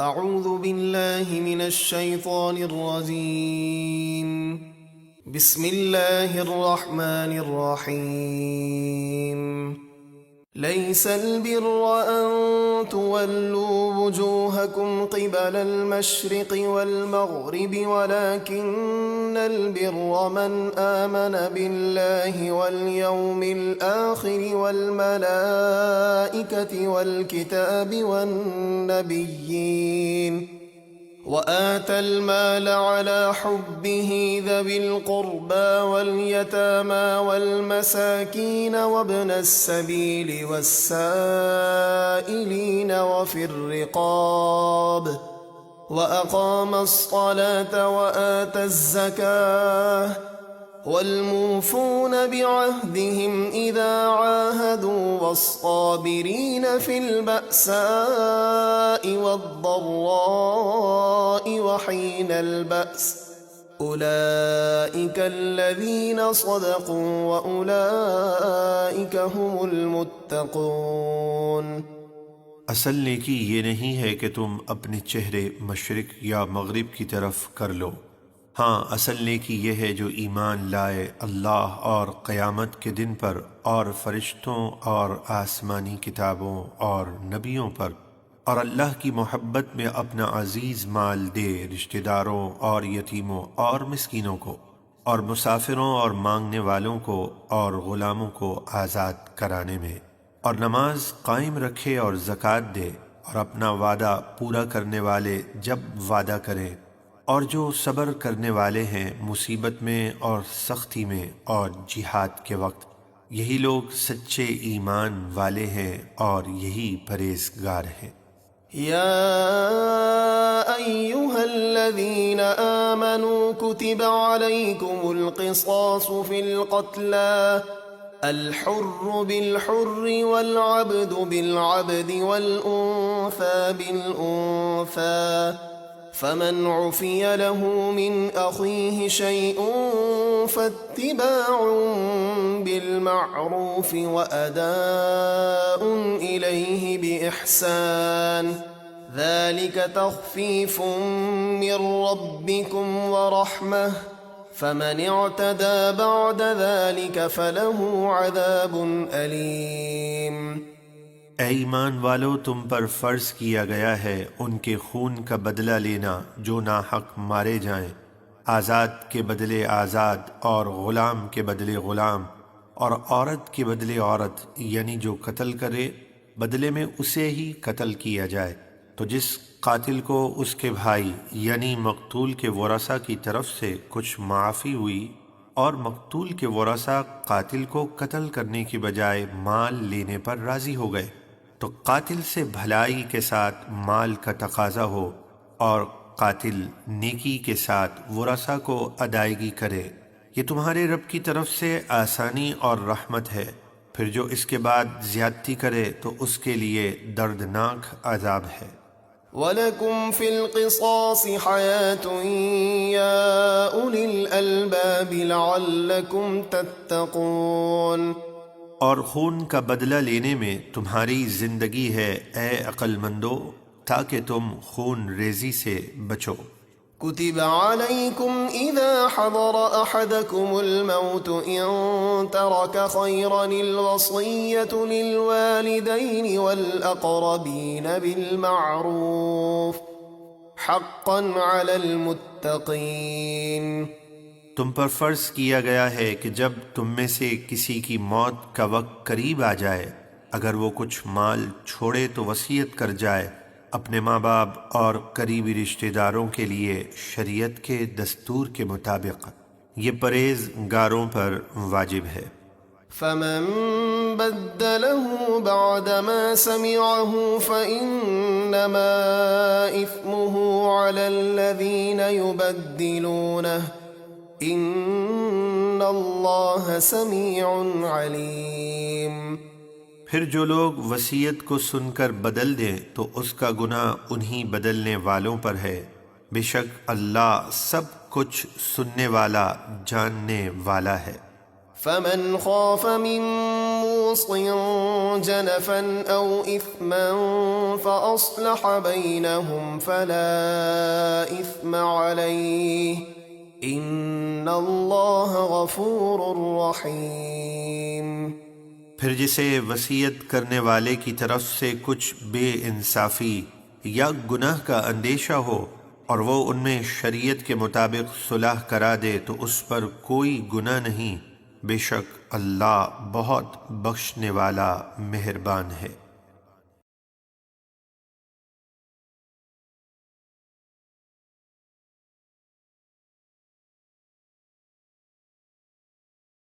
اعوذ باللہ من الشیطان الرجیم بسم اللہ الرحمن الرحیم ليس البر أن تولوا وجوهكم قبل المشرق والمغرب ولكن البر من آمن بالله واليوم الآخر والملائكة والكتاب والنبيين وآتى المال على حبه ذوي القربى واليتامى والمساكين وابن السبيل والسائلين وفي الرقاب وأقام الصلاة وآتى الزكاة والموفون بعهدهم إذا عاهدوا والصابرين في البأساء والضراء وحين البأس أولئك الذين صدقوا وأولئك هم المتقون۔ اصل نیکی یہ نہیں ہے کہ تم اپنے چہرے مشرق یا مغرب کی طرف کر لو، ہاں اصل نیکی یہ ہے جو ایمان لائے اللہ اور قیامت کے دن پر اور فرشتوں اور آسمانی کتابوں اور نبیوں پر، اور اللہ کی محبت میں اپنا عزیز مال دے رشتہ داروں اور یتیموں اور مسکینوں کو اور مسافروں اور مانگنے والوں کو اور غلاموں کو آزاد کرانے میں، اور نماز قائم رکھے اور زکوٰۃ دے، اور اپنا وعدہ پورا کرنے والے جب وعدہ کریں، اور جو صبر کرنے والے ہیں مصیبت میں اور سختی میں اور جہاد کے وقت، یہی لوگ سچے ایمان والے ہیں اور یہی پرہیزگار ہیں۔ یا ایہا الذین آمنوا کتب علیکم القصاص فی القتلى الحر بالحر والعبد بالعبد والأنثى بالأنثى فمن عفي له من أخيه شيء فاتباع بالمعروف وأداء إليه بإحسان ذلك تخفيف من ربكم ورحمة فمن اعتدى بعد ذلك فله عذاب أليم۔ اے ایمان والو، تم پر فرض کیا گیا ہے ان کے خون کا بدلہ لینا جو ناحق مارے جائیں، آزاد کے بدلے آزاد اور غلام کے بدلے غلام، اور عورت کے بدلے عورت، یعنی جو قتل کرے بدلے میں اسے ہی قتل کیا جائے۔ تو جس قاتل کو اس کے بھائی یعنی مقتول کے ورثہ کی طرف سے کچھ معافی ہوئی اور مقتول کے ورثہ قاتل کو قتل کرنے کی بجائے مال لینے پر راضی ہو گئے، تو قاتل سے بھلائی کے ساتھ مال کا تقاضا ہو اور قاتل نیکی کے ساتھ ورثہ کو ادائیگی کرے، یہ تمہارے رب کی طرف سے آسانی اور رحمت ہے۔ پھر جو اس کے بعد زیادتی کرے تو اس کے لیے دردناک عذاب ہے۔ وَلَكُمْ فِي الْقِصَاصِ حَيَاةٌ يَا أُولِي الْأَلْبَابِ لَعَلَّكُمْ تَتَّقُونَ۔ اور خون کا بدلہ لینے میں تمہاری زندگی ہے اے عقل مندو، تاکہ تم خون ریزی سے بچو۔ كتب عليكم إذا حضر أحدكم الموت إن ترك خيرا الوصية للوالدين والأقربين بالمعروف حقا على المتقين۔ تم پر فرض کیا گیا ہے کہ جب تم میں سے کسی کی موت کا وقت قریب آ جائے، اگر وہ کچھ مال چھوڑے تو وصیت کر جائے اپنے ماں باپ اور قریبی رشتہ داروں کے لیے شریعت کے دستور کے مطابق، یہ پرہیزگاروں پر واجب ہے۔ فمن بدله بعدما سمعه فإنما إثمه على الذين يبدلونه إن الله سميع عليم۔ پھر جو لوگ وصیت کو سن کر بدل دیں تو اس کا گناہ انہی بدلنے والوں پر ہے، بے شک اللہ سب کچھ سننے والا جاننے والا ہے۔ فمن خاف من قميص جنفا أو إثما فأصلح بينهم فلا إثم عليه إن الله غفور رحيم۔ پھر جسے وصیت کرنے والے کی طرف سے کچھ بے انصافی یا گناہ کا اندیشہ ہو اور وہ ان میں شریعت کے مطابق صلح کرا دے تو اس پر کوئی گناہ نہیں، بے شک اللہ بہت بخشنے والا مہربان ہے۔